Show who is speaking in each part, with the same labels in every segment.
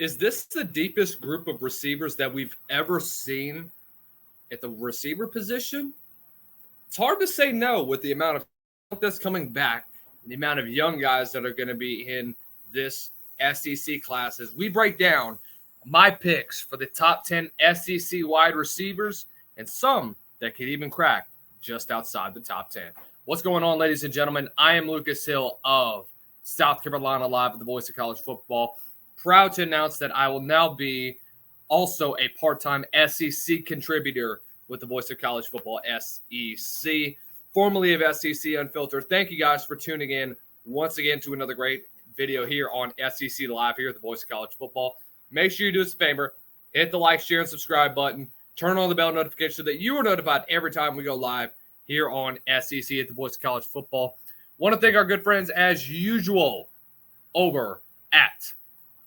Speaker 1: is this the deepest group of receivers that we've ever seen at the receiver position? It's hard to say no with the amount of that's coming back and the amount of young guys that are going to be in this SEC class. As we break down my picks for the top 10 SEC wide receivers and some that could even crack just outside the top 10. What's going on, ladies and gentlemen? I am Lucas Hill of South Carolina Live at the Voice of College Football. Proud to announce that I will now be also a part-time SEC contributor with the Voice of College Football, SEC, formerly of SEC Unfiltered. Thank you guys for tuning in once again to another great video here on SEC Live here at the Voice of College Football. Make sure you do us a favor, hit the like, share, and subscribe button. Turn on the bell notification so that you are notified every time we go live here on SEC at the Voice of College Football. Want to thank our good friends, as usual, over at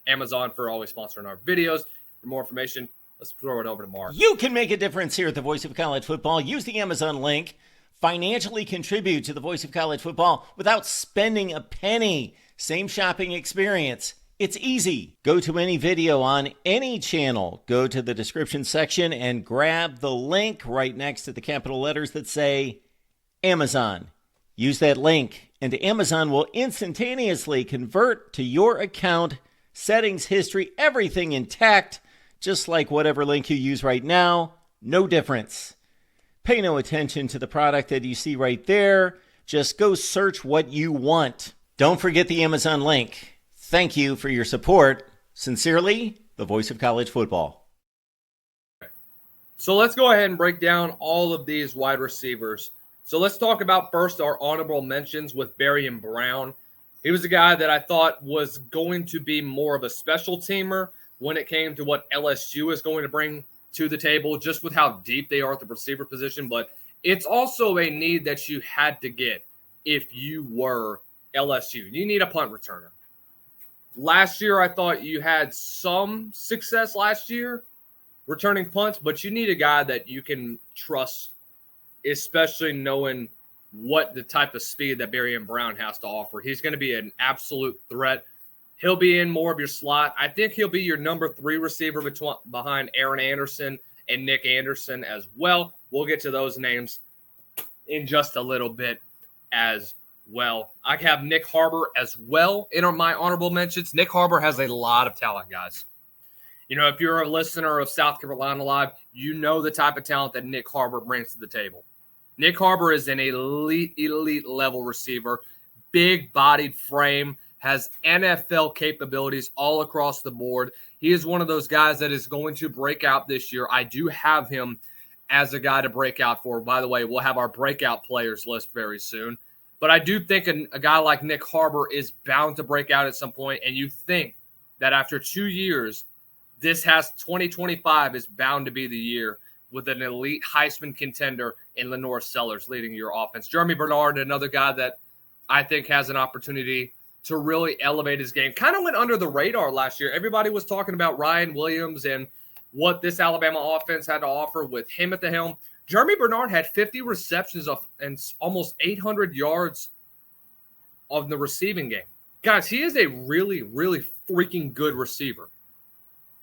Speaker 1: Amazon for always sponsoring our videos. For more information, let's throw it over to Mark.
Speaker 2: You can make a difference here at the Voice of College Football. Use the Amazon link. Financially contribute to the Voice of College Football without spending a penny. Same shopping experience. It's easy. Go to any video on any channel. Go to the description section and grab the link right next to the capital letters that say Amazon. Use that link, and Amazon will instantaneously convert to your account, settings, history, everything intact, just like whatever link you use right now. No difference. Pay no attention to the product that you see right there. Just go search what you want. Don't forget the Amazon link. Thank you for your support. Sincerely, the Voice of College Football.
Speaker 1: So let's go ahead and break down all of these wide receivers. So let's talk about first our honorable mentions with Barian Brown. He was a guy that I thought was going to be more of a special teamer when it came to what LSU is going to bring to the table, just with how deep they are at the receiver position. But it's also a need that you had to get if you were LSU. You need a punt returner. Last year, I thought you had some success last year returning punts, but you need a guy that you can trust, especially knowing what the type of speed that Barian Brown has to offer. He's going to be an absolute threat. He'll be in more of your slot. I think he'll be your number 3 receiver behind Aaron Anderson and Nick Anderson as well. We'll get to those names in just a little bit as well. I have Nick Harbor as well in my honorable mentions. Nick Harbor has a lot of talent, guys. You know, if you're a listener of South Carolina Live, you know the type of talent that Nick Harbor brings to the table. Nick Harbor is an elite level receiver, big-bodied frame, has NFL capabilities all across the board. He is one of those guys that is going to break out this year. I do have him as a guy to break out for. By the way, we'll have our breakout players list very soon. But I do think a guy like Nick Harbor is bound to break out at some point, and you think that after 2 years, 2025 is bound to be the year with an elite Heisman contender in Lenore Sellers leading your offense. Jeremy Bernard, another guy that I think has an opportunity to really elevate his game. Kind of went under the radar last year. Everybody was talking about Ryan Williams and what this Alabama offense had to offer with him at the helm. Jeremy Bernard had 50 receptions and almost 800 yards of the receiving game. Guys, he is a really freaking good receiver.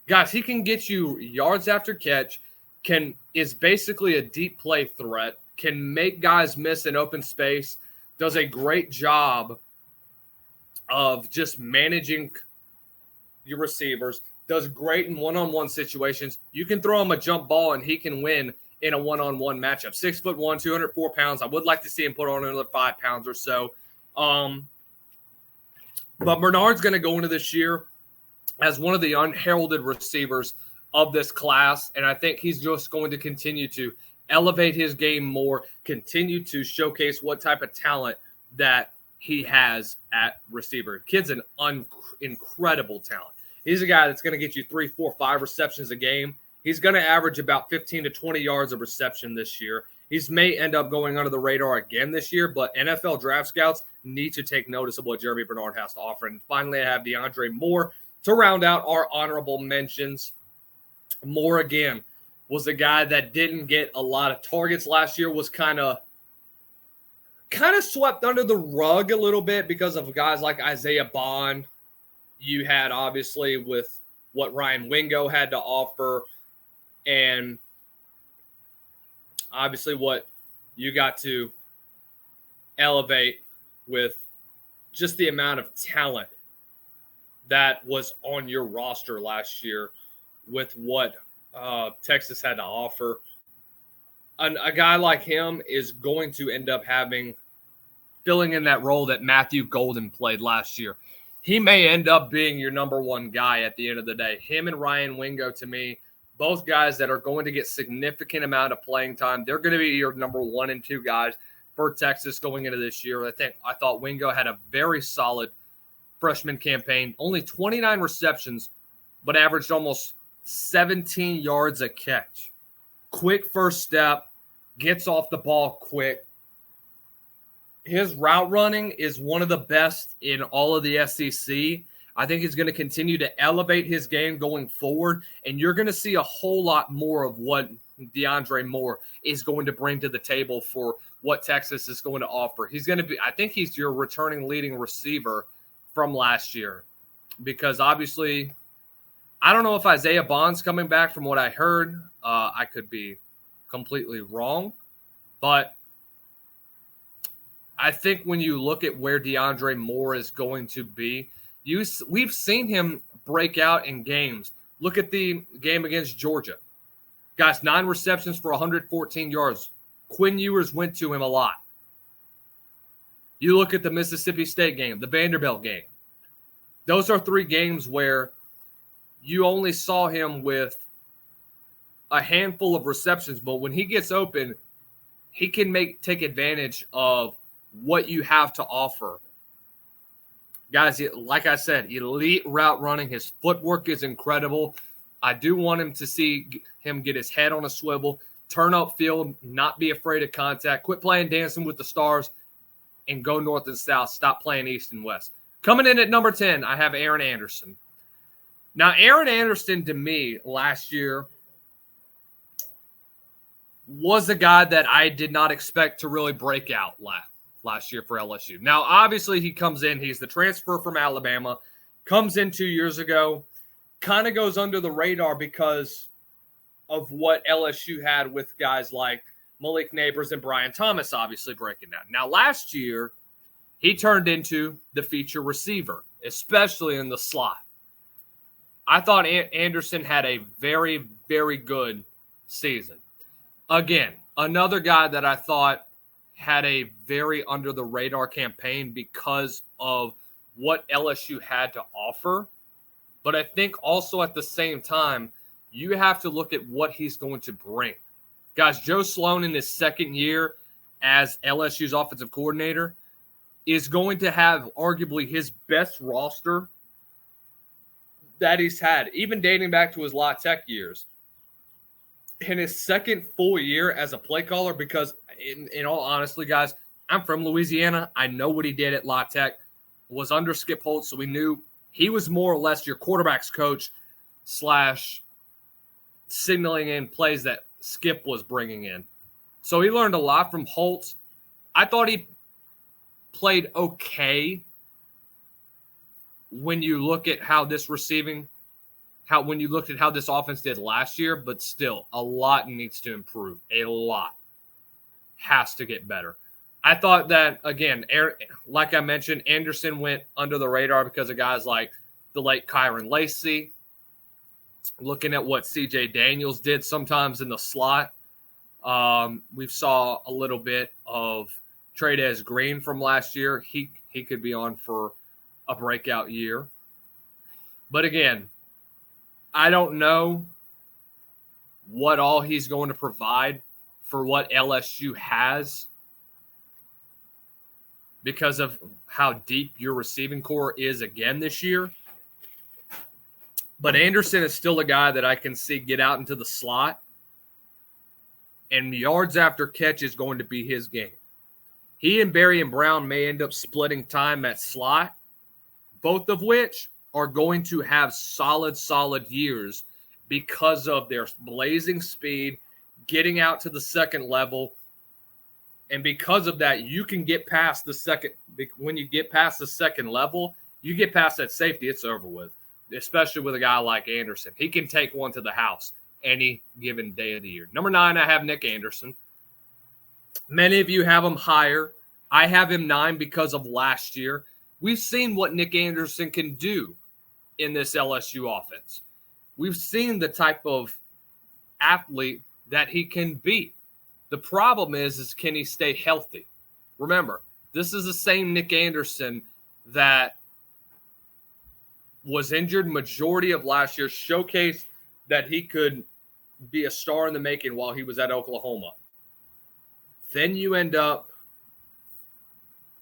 Speaker 1: Guys, he can get you yards after catch, is basically a deep play threat, can make guys miss in open space, does a great job of just managing your receivers, does great in one-on-one situations. You can throw him a jump ball and he can win in a one-on-one matchup. 6'1", 204 pounds. I would like to see him put on another 5 pounds or so. But Bernard's going to go into this year as one of the unheralded receivers of this class, and I think he's just going to continue to elevate his game more, continue to showcase what type of talent that he has at receiver. Kid's an incredible talent. He's a guy that's going to get you 3, 4, 5 receptions a game. He's going to average about 15 to 20 yards of reception this year. He may end up going under the radar again this year, but NFL draft scouts need to take notice of what Jeremy Bernard has to offer. And finally, I have DeAndre Moore to round out our honorable mentions. Moore, again, was a guy that didn't get a lot of targets last year, was kind of swept under the rug a little bit because of guys like Isaiah Bond. You had, obviously, with what Ryan Wingo had to offer, and obviously what you got to elevate with just the amount of talent that was on your roster last year with what Texas had to offer. A guy like him is going to end up filling in that role that Matthew Golden played last year. He may end up being your number one guy at the end of the day. Him and Ryan Wingo, to me, both guys that are going to get significant amount of playing time. They're going to be your number 1 and 2 guys for Texas going into this year. I thought Wingo had a very solid freshman campaign, only 29 receptions, but averaged almost 17 yards a catch. Quick first step, gets off the ball quick. His route running is one of the best in all of the SEC. I think he's going to continue to elevate his game going forward, and you're going to see a whole lot more of what DeAndre Moore is going to bring to the table for what Texas is going to offer. I think he's your returning leading receiver from last year, because obviously I don't know if Isaiah Bond's coming back from what I heard. I could be completely wrong, but I think when you look at where DeAndre Moore is going to be, we've seen him break out in games. Look at the game against Georgia. Guys, 9 receptions for 114 yards. Quinn Ewers went to him a lot. You look at the Mississippi State game, the Vanderbilt game. Those are 3 games where you only saw him with a handful of receptions, but when he gets open, he can take advantage of what you have to offer. Guys, like I said, elite route running. His footwork is incredible. I do want him to see him get his head on a swivel, turn up field, not be afraid of contact, quit playing dancing with the stars, and go north and south. Stop playing east and west. Coming in at number 10, I have Aaron Anderson. Now, Aaron Anderson, to me, last year was a guy that I did not expect to really break out last year for LSU. Now, obviously, he comes in. He's the transfer from Alabama. Comes in 2 years ago. Kind of goes under the radar because of what LSU had with guys like Malik Neighbors and Brian Thomas obviously breaking down. Now, last year, he turned into the feature receiver, especially in the slot. I thought Anderson had a very, very good season. Again, another guy that I thought had a very under-the-radar campaign because of what LSU had to offer. But I think also at the same time, you have to look at what he's going to bring. Guys, Joe Sloan in his second year as LSU's offensive coordinator is going to have arguably his best roster that he's had, even dating back to his La Tech years. In his second full year as a play caller, because in all honesty, guys, I'm from Louisiana. I know what he did at La Tech, was under Skip Holtz, so we knew he was more or less your quarterback's coach / signaling in plays that Skip was bringing in. So he learned a lot from Holtz. I thought he played okay when you look at how this when you looked at how this offense did last year, but still a lot needs to improve. A lot has to get better. I thought that, again, like I mentioned, Anderson went under the radar because of guys like the late Kyron Lacey. Looking at what C.J. Daniels did sometimes in the slot, we saw a little bit of Trey'Dez Green from last year. He could be on for a breakout year. But again, I don't know what all he's going to provide for what LSU has because of how deep your receiving core is again this year. But Anderson is still a guy that I can see get out into the slot, and yards after catch is going to be his game. He and Barry and Brown may end up splitting time at slot, both of which are going to have solid years because of their blazing speed, getting out to the second level. And because of that, you can get past the second. When you get past the second level, you get past that safety, it's over with. especially with a guy like Anderson. He can take one to the house any given day of the year. Number 9, I have Nick Anderson. Many of you have him higher. I have him 9 because of last year. We've seen what Nick Anderson can do in this LSU offense. We've seen the type of athlete that he can be. The problem is can he stay healthy? Remember, this is the same Nick Anderson that was injured majority of last year, showcased that he could be a star in the making while he was at Oklahoma. Then you end up,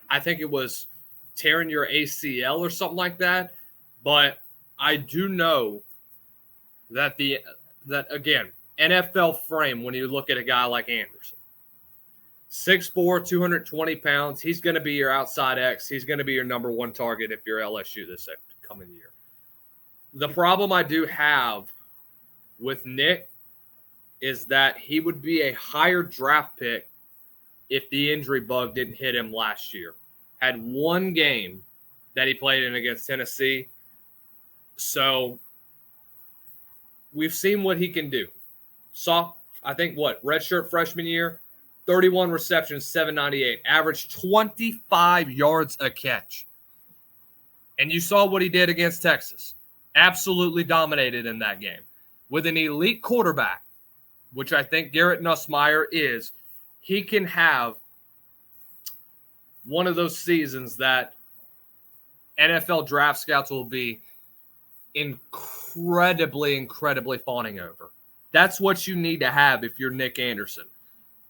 Speaker 1: I think it was tearing your ACL or something like that. But I do know that again, NFL frame, when you look at a guy like Anderson, 6'4", 220 pounds, he's going to be your outside X. He's going to be your number 1 target if you're LSU this coming year. The problem I do have with Nick is that he would be a higher draft pick if the injury bug didn't hit him last year. Had one game that he played in against Tennessee. So we've seen what he can do. Saw, I think, redshirt freshman year, 31 receptions, 798, averaged 25 yards a catch. And you saw what he did against Texas. Absolutely dominated in that game. With an elite quarterback, which I think Garrett Nussmeier is, he can have one of those seasons that NFL draft scouts will be incredibly fawning over. That's what you need to have if you're Nick Anderson.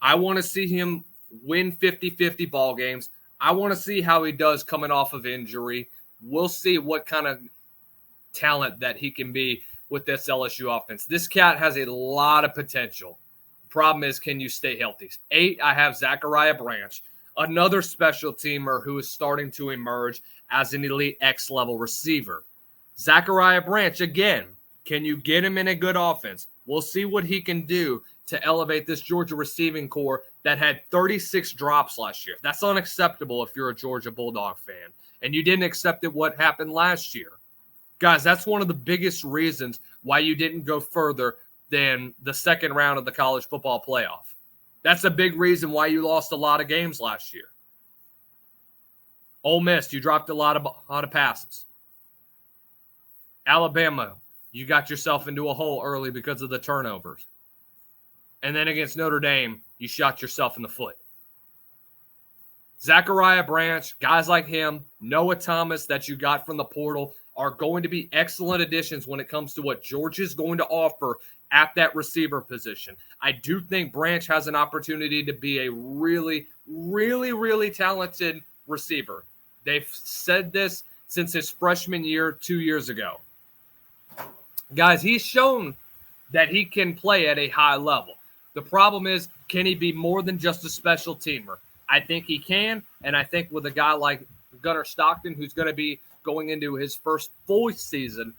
Speaker 1: I want to see him win 50-50 ball games. I want to see how he does coming off of injury. We'll see what kind of talent that he can be with this LSU offense. This cat has a lot of potential. Problem is, can you stay healthy? 8, I have Zachariah Branch, another special teamer who is starting to emerge as an elite X-level receiver. Zachariah Branch, again, can you get him in a good offense? We'll see what he can do to elevate this Georgia receiving core that had 36 drops last year. That's unacceptable if you're a Georgia Bulldog fan. And you didn't accept it what happened last year. Guys, that's one of the biggest reasons why you didn't go further than the second round of the college football playoff. That's a big reason why you lost a lot of games last year. Ole Miss, you dropped a lot of passes. Alabama, you got yourself into a hole early because of the turnovers. And then against Notre Dame, you shot yourself in the foot. Zachariah Branch, guys like him, Noah Thomas that you got from the portal are going to be excellent additions when it comes to what Georgia's going to offer at that receiver position. I do think Branch has an opportunity to be a really talented receiver. They've said this since his freshman year 2 years ago. Guys, he's shown that he can play at a high level. The problem is, can he be more than just a special teamer? I think he can, and I think with a guy like Gunnar Stockton, who's going to be going into his first full season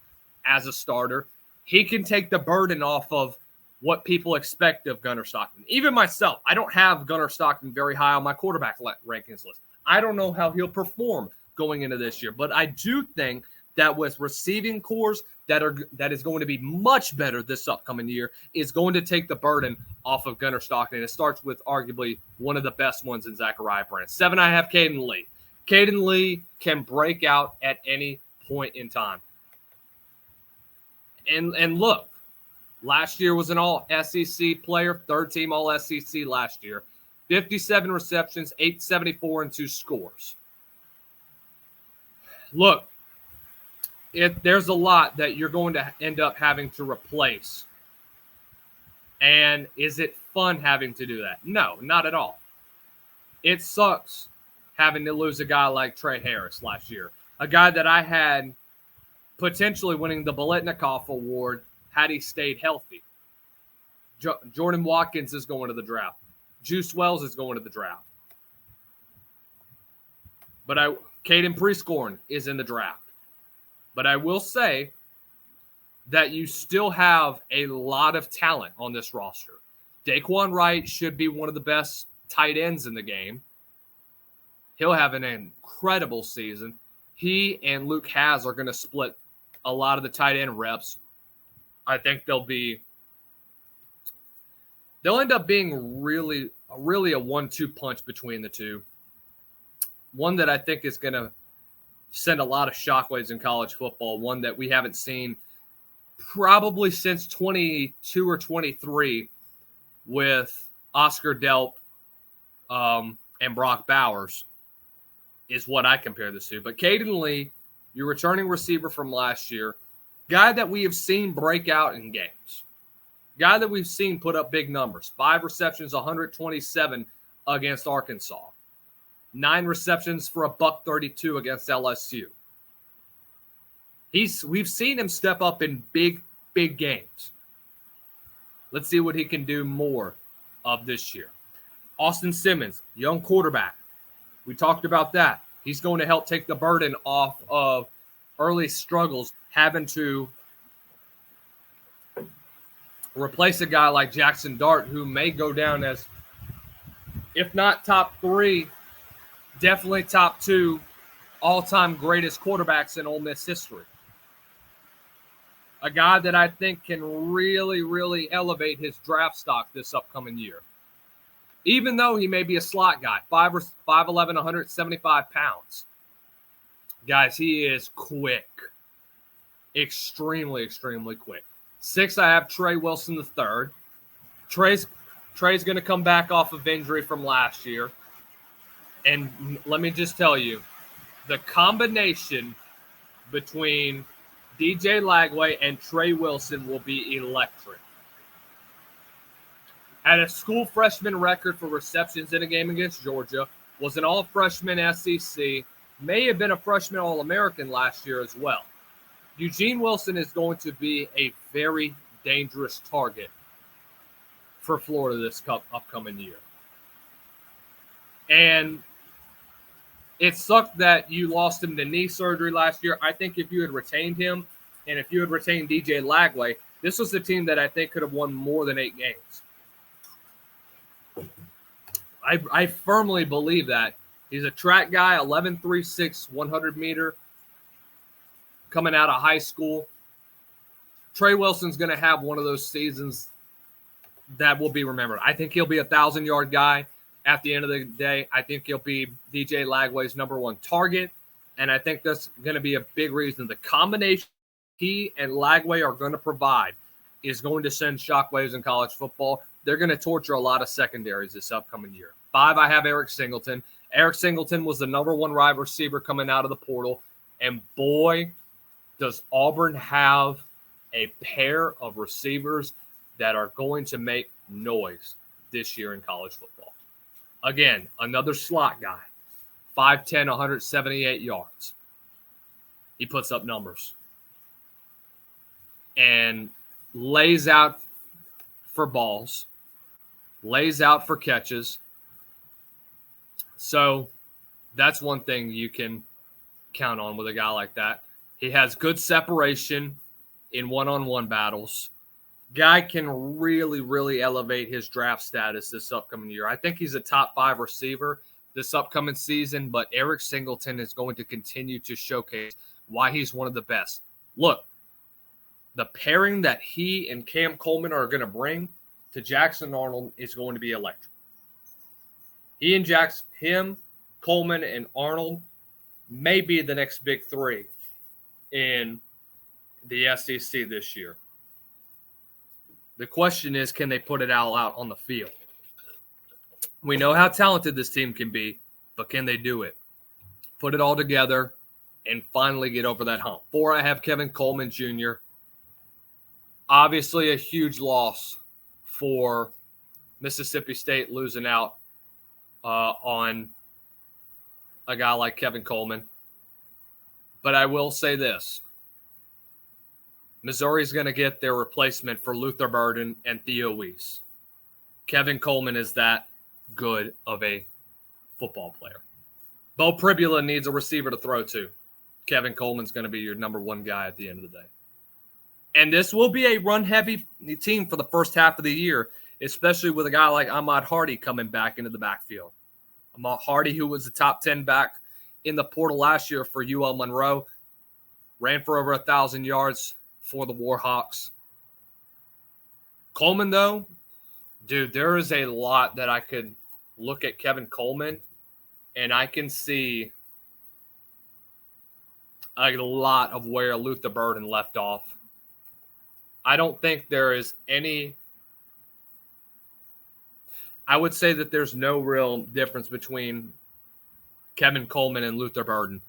Speaker 1: as a starter, he can take the burden off of what people expect of Gunnar Stockton. Even myself, I don't have Gunnar Stockton very high on my quarterback rankings list. I don't know how he'll perform going into this year, but I do think that with receiving cores that is going to be much better this upcoming year is going to take the burden off of Gunnar Stockton. It starts with arguably one of the best ones in Zachariah Branch. 7, I have Caden Lee. Caden Lee can break out at any point in time. And look, last year was an all-SEC player, third team all-SEC last year. 57 receptions, 874, and 2 scores. Look, there's a lot that you're going to end up having to replace. And is it fun having to do that? No, not at all. It sucks having to lose a guy like Trey Harris last year, a guy that I had potentially winning the Biletnikoff Award had he stayed healthy. Jordan Watkins is going to the draft. Juice Wells is going to the draft. But Caden Prescorn is in the draft. But I will say that you still have a lot of talent on this roster. Daquan Wright should be one of the best tight ends in the game. He'll have an incredible season. He and Luke Hasz are going to split a lot of the tight end reps. I think they'll end up being really a 1-2 punch between the two. One that I think is going to send a lot of shockwaves in college football, one that we haven't seen probably since 22 or 23 with Oscar Delp and Brock Bowers is what I compare this to. But Caden Lee, your returning receiver from last year, guy that we have seen break out in games, guy that we've seen put up big numbers, 5 receptions, 127 against Arkansas, 9 receptions for $132 against LSU. We've seen him step up in big games. Let's see what he can do more of this year. Austin Simmons, young quarterback. We talked about that. He's going to help take the burden off of early struggles, having to replace a guy like Jackson Dart, who may go down as, if not top 3, definitely top 2 all-time greatest quarterbacks in Ole Miss history. A guy that I think can really elevate his draft stock this upcoming year. Even though he may be a slot guy, 5'11", 175 pounds. Guys, he is quick. Extremely quick. 6, I have Trey Wilson III. Trey's going to come back off of injury from last year. And let me just tell you, the combination between DJ Lagway and Trey Wilson will be electric. Had a school freshman record for receptions in a game against Georgia, was an all-freshman SEC, may have been a freshman All-American last year as well. Eugene Wilson is going to be a very dangerous target for Florida this upcoming year. And it sucked that you lost him to knee surgery last year. I think if you had retained him and if you had retained DJ Lagway, this was a team that I think could have won more than 8 games. I firmly believe that. He's a track guy, 11.36, 100 meter, coming out of high school. Trey Wilson's going to have one of those seasons that will be remembered. I think he'll be a 1,000-yard guy at the end of the day. I think he'll be DJ Lagway's number 1 target, and I think that's going to be a big reason. The combination he and Lagway are going to provide is going to send shockwaves in college football. They're going to torture a lot of secondaries this upcoming year. 5, I have Eric Singleton. Eric Singleton was the number 1 wide receiver coming out of the portal, and boy, does Auburn have a pair of receivers that are going to make noise this year in college football. Again, another slot guy, 5'10", 178 yards. He puts up numbers and lays out for balls, lays out for catches. So that's one thing you can count on with a guy like that. He has good separation in one-on-one battles. Guy can really elevate his draft status this upcoming year. I think he's a top 5 receiver this upcoming season, but Eric Singleton is going to continue to showcase why he's one of the best. Look, the pairing that he and Cam Coleman are going to bring to Jackson Arnold is going to be electric. Him, Coleman, and Arnold may be the next big 3 in the SEC this year. The question is, can they put it all out on the field? We know how talented this team can be, but can they do it? Put it all together and finally get over that hump. 4, I have Kevin Coleman Jr. Obviously a huge loss for Mississippi State losing out on a guy like Kevin Coleman. But I will say this. Missouri's going to get their replacement for Luther Burden and Theo Weiss. Kevin Coleman is that good of a football player. Bo Pribula needs a receiver to throw to. Kevin Coleman's going to be your number 1 guy at the end of the day. And this will be a run-heavy team for the first half of the year, especially with a guy like Ahmad Hardy coming back into the backfield. Ahmad Hardy, who was the top 10 back in the portal last year for UL Monroe. ran for over 1,000 yards for the Warhawks. Coleman, though, dude, there is a lot that I could look at Kevin Coleman, and I can see a lot of where Luther Burden left off. I don't think there is any – I would say that there's no real difference between Kevin Coleman and Luther Burden.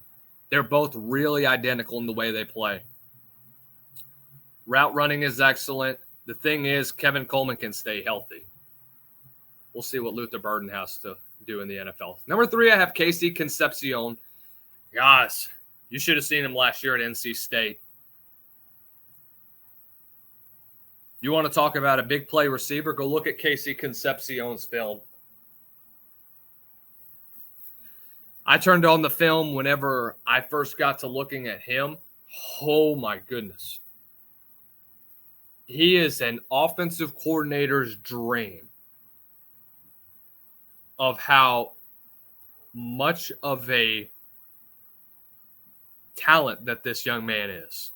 Speaker 1: They're both really identical in the way they play. Route running is excellent. The thing is, Kevin Coleman can stay healthy. We'll see what Luther Burden has to do in the NFL. Number 3, I have Casey Concepcion. Guys, you should have seen him last year at NC State. You want to talk about a big play receiver? Go look at Casey Concepcion's film. I turned on the film whenever I first got to looking at him. Oh, my goodness. He is an offensive coordinator's dream of how much of a talent that this young man is.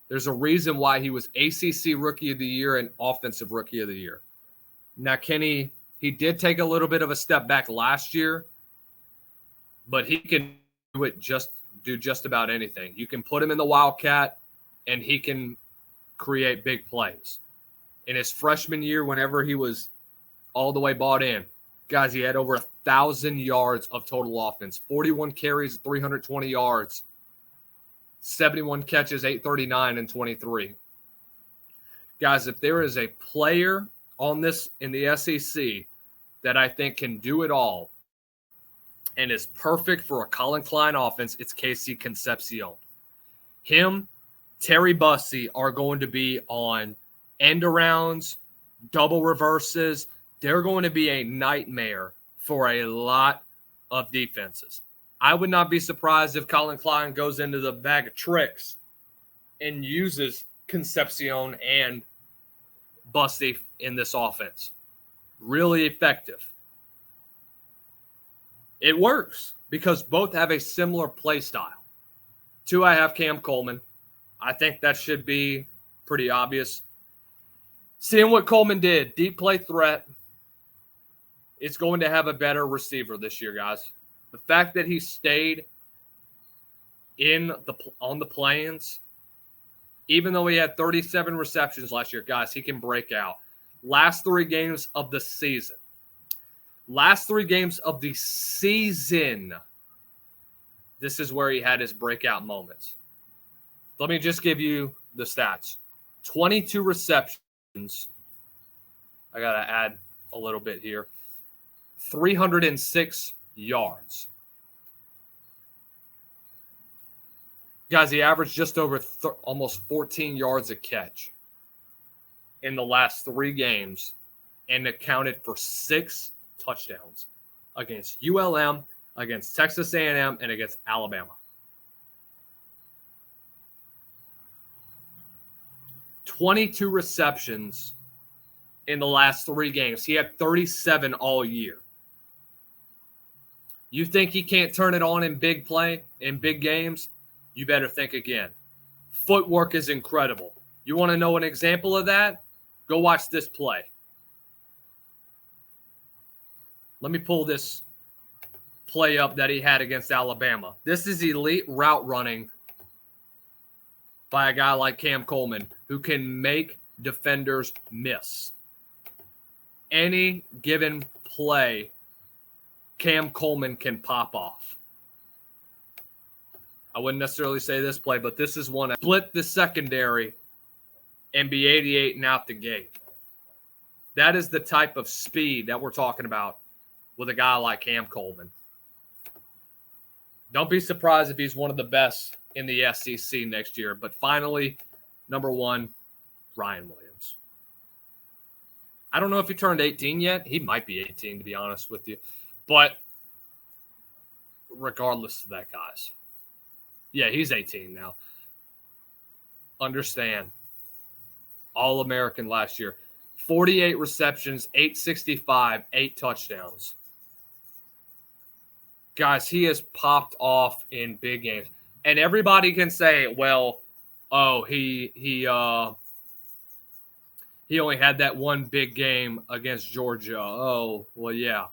Speaker 1: There's a reason why he was ACC Rookie of the Year and Offensive Rookie of the Year. Now, Kenny, he did take a little bit of a step back last year, but he can do just about anything. You can put him in the Wildcat, and he can create big plays. In his freshman year, whenever he was all the way bought in, guys, he had over 1,000 yards of total offense, 41 carries, 320 yards, 71 catches, 839 and 23. Guys, if there is a player on this in the SEC that I think can do it all and is perfect for a Colin Klein offense, it's Casey Concepcion. Him, Terry Bussey are going to be on end-arounds, double reverses. They're going to be a nightmare for a lot of defenses. I would not be surprised if Colin Klein goes into the bag of tricks and uses Concepcion and Bussey in this offense. Really effective. It works because both have a similar play style. 2, I have Cam Coleman. I think that should be pretty obvious. Seeing what Coleman did, deep play threat, it's going to have a better receiver this year, guys. The fact that he stayed on the Plains, even though he had 37 receptions last year, guys, he can break out. Last 3 games of the season. This is where he had his breakout moments. Let me just give you the stats. 22 receptions. I got to add a little bit here. 306 yards. Guys, he averaged just over almost 14 yards a catch in the last 3 games and accounted for 6 touchdowns against ULM, against Texas A&M, and against Alabama. 22 receptions in the last 3 games. He had 37 all year. You think he can't turn it on in big play, in big games? You better think again. Footwork is incredible. You want to know an example of that? Go watch this play. Let me pull this play up that he had against Alabama. This is elite route running by a guy like Cam Coleman who can make defenders miss. Any given play, Cam Coleman can pop off. I wouldn't necessarily say this play, but this is one. Split the secondary and be 88 and out the gate. That is the type of speed that we're talking about with a guy like Cam Coleman. Don't be surprised if he's one of the best in the SEC next year. But finally, number 1, Ryan Williams. I don't know if he turned 18 yet. He might be 18, to be honest with you. But regardless of that, guys. Yeah, he's 18 now. Understand. All-American last year. 48 receptions, 865, 8 touchdowns. Guys, he has popped off in big games. And everybody can say, well, oh, he only had that one big game against Georgia. Oh, well, yeah.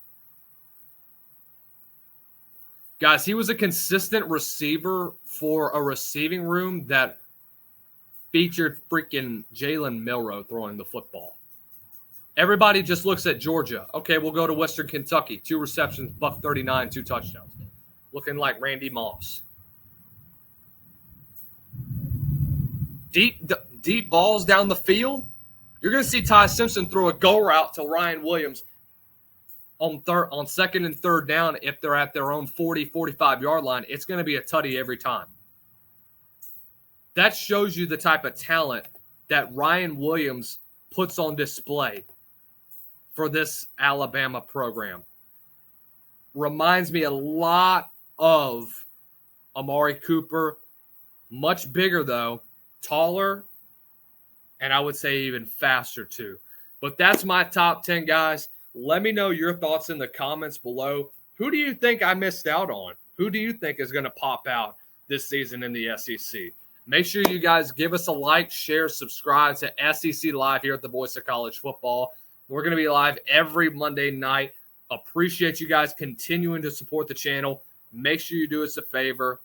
Speaker 1: Guys, he was a consistent receiver for a receiving room that featured freaking Jalen Milroe throwing the football. Everybody just looks at Georgia. Okay, we'll go to Western Kentucky. 2 receptions, buck 39, 2 touchdowns. Looking like Randy Moss. Deep balls down the field. You're going to see Ty Simpson throw a go route to Ryan Williams on second and third down if they're at their own 40, 45-yard line. It's going to be a tutty every time. That shows you the type of talent that Ryan Williams puts on display for this Alabama program. Reminds me a lot of Amari Cooper. Much bigger, though. Taller. And I would say even faster, too. But that's my top 10, guys. Let me know your thoughts in the comments below. Who do you think I missed out on? Who do you think is going to pop out this season in the SEC? Make sure you guys give us a like, share, subscribe to SEC Live here at the Voice of College Football. We're going to be live every Monday night. Appreciate you guys continuing to support the channel. Make sure you do us a favor.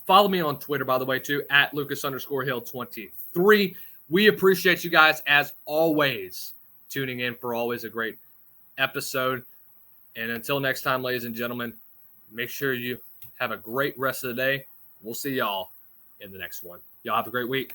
Speaker 1: Follow me on Twitter, by the way, too, at Lucas_Hill23. We appreciate you guys, as always, tuning in for always a great episode. And until next time, ladies and gentlemen, make sure you have a great rest of the day. We'll see y'all in the next one. Y'all have a great week.